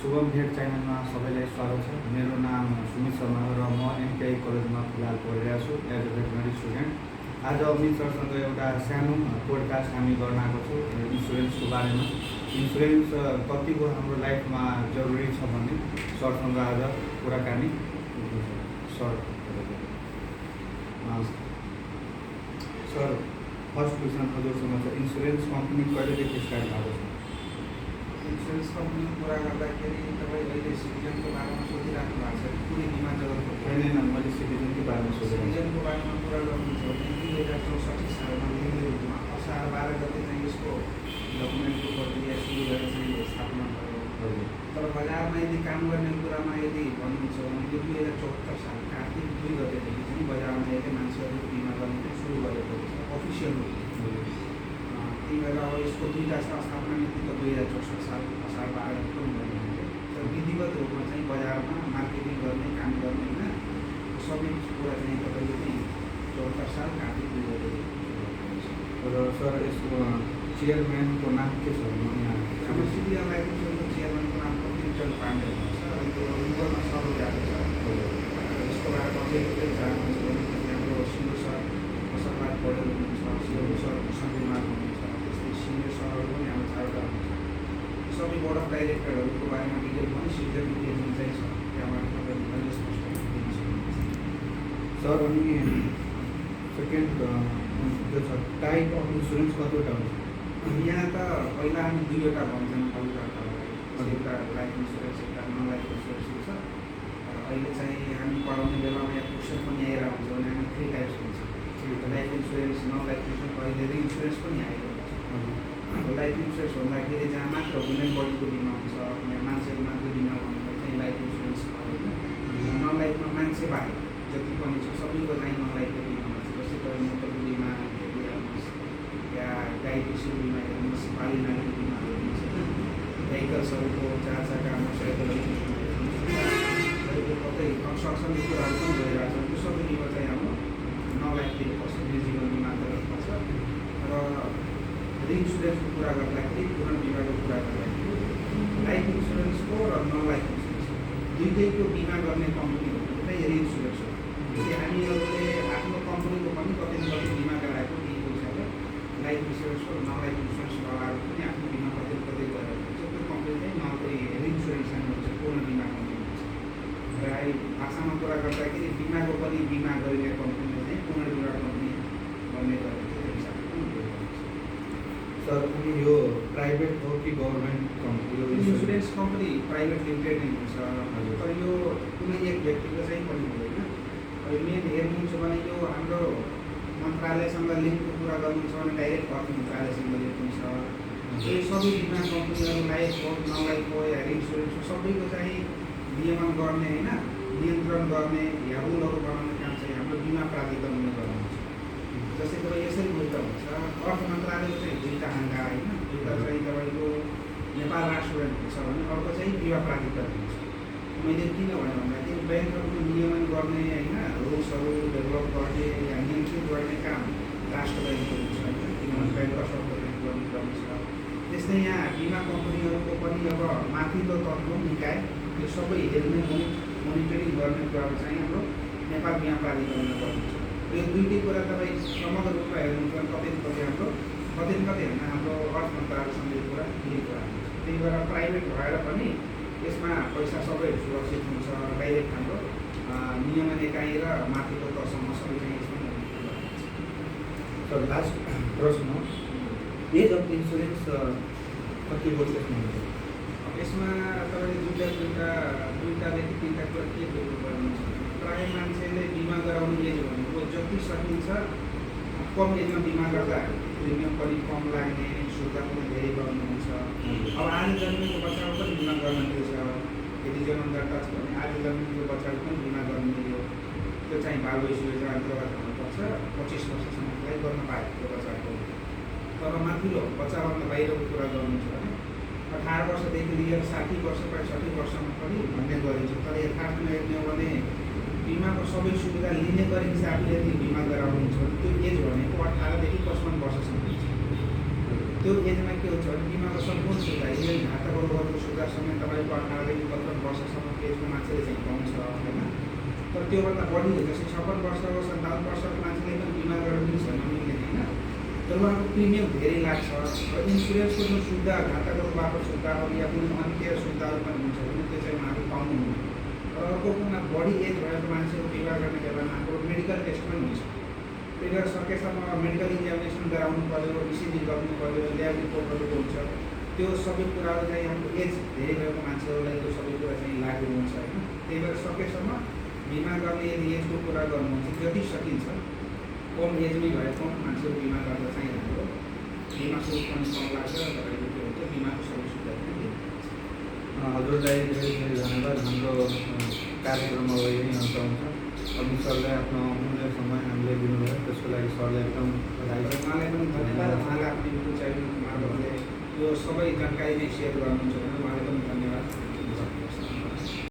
शुभम भेट च्यानलमा सबैलाई स्वागत छ। मेरो नाम सुमित शर्मा हो र म एमकेआई कलेजमा फिलहाल पढिरहेको छु एज अ भेटनरी स्टुडेन्ट। आज अमित सरसँग एउटा सानो पोडकास्ट हामी गर्न आएको छौँ इन्सुरेन्सको बारेमा। इन्सुरेन्स कतिको हाम्रो लाइफमा जरुरी छ भन्ने सरसँग आज कुराकानी। सर फर्स्ट क्वेसन हजुरसँग छ, इन्सुरेन्स कम्पनी कहिलेदेखि स्टार्ट भएको छ? इन्सुरेन्स कम्पनी कुरा गर्दाखेरि तपाईँ अहिले सिटिजनको बारेमा सोधिराख्नु भएको छ, कुनै बिमा जगतको होइन, मैले सिटिजनको बारेमा सोधेको। सिटिजनको बारेमा कुरा गर्नुहुन्छ भने 2064 सालमा निर्णयमा असार 12 गते चाहिँ यसको डकुमेन्टको प्रक्रिया सुरु गरेर चाहिँ स्थापना भयो। तर बजारमा यदि काम गर्ने कुरामा यदि भन्नुहुन्छ भने 2074 साल कार्तिक 2 गतेदेखि चाहिँ बजारमा यदि मान्छेहरूले बिमा गर्ने सुरु गरेको छ अफिसियल रूपमा। त्यही भएर अब यसको दुईवटा स्थापना नीति त 2064 साल असार 12 गते पनि गर्नुहुन्छ। तर विधिवत रूपमा चाहिँ बजारमा मार्केटिङ गर्ने काम गर्ने होइन सबै कुरा चाहिँ तपाईँले चाहिँ 74 साल कार्तिक 2 गतेदेखि। र सर यसको चेयरम्यानको नाम के छ? हाम्रो सिटिजन लाइफ इन्सुरेन्सको चेयरम्यानको नाम पृथ्वीचन्द्र पाण्डे हुनुहुन्छ। यो युगलमा सर गएको छ। यसको बारेमा अझै जानुहुन्छ भने हाम्रो सिन्धु सर प्रसाद पढेर हुनुहुन्छ, सिन्धु सर सन्धिमा हुनुहुन्छ, त्यस्तै सिनियर सरहरू पनि हाम्रो 4वटा हुनुहुन्छ। सबै बोर्ड अफ डाइरेक्टरहरूको बारेमा डिटेल पनि सिटिजन डिटेल जुन चाहिँ छ त्यहाँबाट तपाईँले मैले स्पष्ट दिन सक्नुहुन्छ। सर अनि सेकेन्ड जो छ टाइप अफ इन्सुरेन्स कतिवटा हुन्छ? यहाँ त पहिला हामी 2वटा भन्छौँ एउटा लाइफ इन्सुरेन्स एउटा नन लाइफ इन्सुरेन्स हुन्छ। अहिले चाहिँ हामी पढाउने बेलामा यहाँ क्वेसन पनि आइरहेको हुन्छ भने हामी 3 टाइप्स हुन्छ। Life insurance, non life insurance, अहिले इन्सुरेन्स पनि आएको हुन्छ। लाइफ इन्सुरेन्स भन्दाखेरि जहाँ मात्र वुमेन बडीको बिमा हुन्छ, मान्छेको मात्र बिमा भन्नु चाहिँ लाइफ इन्सुरेन्स होइन। नन लाइफमा मान्छे बाहेक जति पनि छ सबैको चाहिँ नन लाइफको बिमा हुन्छ। जस्तै तपाईँ मोटरको बिमा हेरिहाल्नुहोस् या गाई कृषिको बिमा हेर्नुहोस्, पाली नानीको बिमा हेर्नुहोस् होइन, भेहिकल्सहरूको 4 चक्का मोटरसाइकलहरूको बिमा हेर्नुहोस्, तपाईँको कतै कन्स्ट्रक्सनको कुराहरू पनि भइरहेको छ। त्यो सबै बिमा चाहिँ हाम्रो नन लाइफतिर पर्छ, जीवन बिमा अन्तर्गत पर्छ। र इन्सुरेन्सको कुरा गर्दाखेरि पुनः बिमाको कुरा गर्दाखेरि लाइफ इन्सुरेन्सको र नन लाइफ इन्सुरेन्स दुइटैको बिमा गर्ने कम्पनीहरूको चाहिँ इन्सुरेन्स हो। त्यसले हामीहरूले आफ्नो कम्पनीको पनि कति न कति बिमा गराएको दिएको छ र लाइफ इन्सुरेन्सको र नन लाइफ इन्सुरेन्सवालाहरू पनि आफ्नो बिमा कतै कतै गरेको हुन्छ। त्यो कम्पनी चाहिँ इन्सुरेन्स हुन्छ, पूर्ण बिमा कम्पनी हुन्छ। र अहिले भाषामा कुरा गर्दाखेरि बिमाको पनि बिमा गरिने कम्पनीले चाहिँ पूर्ण बिमा कम्पनी भन्ने गरेको त्यो हिसाबले पनि गरिएको हुन्छ। सर अनि यो प्राइभेट हो कि government company? Insurance company private limited नै हुन्छ। तर यो कुनै एक व्यक्तिको चाहिँ पनि हुँदैन। मेन हेर्नुहुन्छ भने यो हाम्रो मन्त्रालयसँग लिङ्कको कुरा गर्नुहुन्छ भने डाइरेक्ट अर्थ मन्त्रालयसँग लिङ्क हुन्छ। यो सबै बिमा कम्पनीहरू लाइफ हो, नन लाइफ हो या इन्सुरेन्स हो सबैको चाहिँ नियमन गर्ने होइन, नियन्त्रण गर्ने या रुलहरू बनाउने काम चाहिँ हाम्रो बिमा प्राधिकरणले गर्नुहुन्छ। जस्तै तपाईँ यसरी बुझ्दा हुन्छ, अर्थ मन्त्रालयको चाहिँ 2टा हाँगा होइन, एउटा चाहिँ तपाईँको नेपाल राष्ट्र ब्याङ्क हुन्छ भने अर्को चाहिँ बिमा प्राधिकरण हुन्छ। मैले किन भने भन्दाखेरि ब्याङ्कहरूको नियमन गर्ने होइन, रुल्सहरू डेभलप गर्ने या नियन्त्रित गर्ने काम राष्ट्र ब्याङ्कको हुन्छ होइन, किनभने ब्याङ्क शब्द ब्याङ्क गर्ने क्रम छ। त्यस्तै यहाँ बिमा कम्पनीहरूको पनि अब माथिल्लो तत्त्व निकाय यो सबै हेर्ने मोनिटरिङ गर्ने कुराहरू चाहिँ हाम्रो नेपाल बिमा प्राधिकरणले गर्नुहुन्छ। यो दुइटै कुरा तपाईँ समग्र रूपमा हेर्नुहुन्छ भने कतै कतै होइन हाम्रो अर्थ मन्त्रालयसँग यो कुरा लिएको हुन्छ। त्यही भएर प्राइभेट भएर पनि यसमा पैसा सबै सुरक्षित हुन्छ। डाइरेक्ट हाम्रो नियमन एकाइ र माथिको तहसम्म सबै चाहिँ यसमा सर लास्ट प्रश्न, एज अफ इन्सुरेन्स कति वर्षसम्म हुन्छ? यसमा तपाईँले दुईटादेखि 3टा कुरा के बुझ्नुपर्ने हुन्छ। प्रायः मान्छेले बिमा गराउने एज भनेको जति सकिन्छ कम एजमा बिमा गर्दा प्रिमियम पनि कम लाग्ने, सुविधा पनि धेरै गर्नुहुन्छ। अब आज जन्मेको बच्चाको पनि बिमा गर्न मिल्छ। यदि जन्मदाता छ भने आज जन्मेको बच्चाको पनि बिमा गर्न मिल्यो। त्यो चाहिँ बाल वैश्य योजना अन्तर्गत हुनुपर्छ। 25 वर्षसम्म एप्लाई गर्न पायो त्यो बच्चाको। तर माथिल्लो बच्चाभन्दा बाहिरको कुरा गर्नुहुन्छ भने 18 वर्षदेखि लिएर 60 वर्ष 65 वर्षमा पनि भन्ने गरिन्छ। तर यथार्थमा हेर्ने हो भने बिमाको सबै सुविधा लिने गरी हिसाबले यदि बिमा गराउनुहुन्छ भने त्यो एज भनेको 18 देखि 55 वर्षसम्म हुन्छ। त्यो एजमा के हुन्छ भने बिमाको सम्पूर्ण सुविधा, यही घातक रोगहरूको सुविधा समेत तपाईँको 18 देखि मान्छेले चाहिँ पाउँछ होइन। तर त्योभन्दा बढी जस्तै 56 वर्ष 57 वर्षको मान्छेले पनि बिमा गरेर मिल्छ नमिल्ने होइन, तर उहाँको प्रिमियम धेरै लाग्छ र इन्सुरेन्सको जुन सुविधा घाटाको सुविधाहरू या कुनै अन्य सुविधाहरू पनि हुन्छ भने त्यो चाहिँ उहाँले पाउनुहुन्न। र अर्को कुना बढी एज भएको मान्छेको बिमा गर्ने बेलामा हाम्रो मेडिकल टेस्ट पनि हुन्छ। त्यही भएर सकेसम्म मेडिकल इक्जामिनेसन गराउनु पऱ्यो, इसिजी गर्नु पऱ्यो, ल्याब रिपोर्टहरू हुन्छ। त्यो सबै कुराहरू चाहिँ हाम्रो एज धेरै भएको मान्छेहरूलाई त्यो सबै कुरा चाहिँ लागु हुन्छ होइन। त्यही भएर सकेसम्म बिमा गर्ने यदि एजको कुरा गर्नुहुन्छ जति सकिन्छ कम एजमै भएको मान्छेहरू बिमा गर्दा चाहिँ हाम्रो बिमा शुल्क पनि कम लाग्छ र तपाईँको के हुन्छ बिमाको सबै सुविधा पनि दिन्छ। हजुरलाई धेरै धेरै धन्यवाद। हाम्रो कार्यक्रम अब यही अन्त हुन्छ। अमित सरले आफ्नो अमूल्य समय हामीले दिनुभयो, त्यसको लागि सरलाई एकदम बधाई छ। उहाँलाई पनि धन्यवाद। उहाँलाई आफ्नो युट्युब च्यानल मार्फतले यो सबै जानकारी नै सेयर गर्नुहुन्छ भने उहाँलाई पनि धन्यवाद।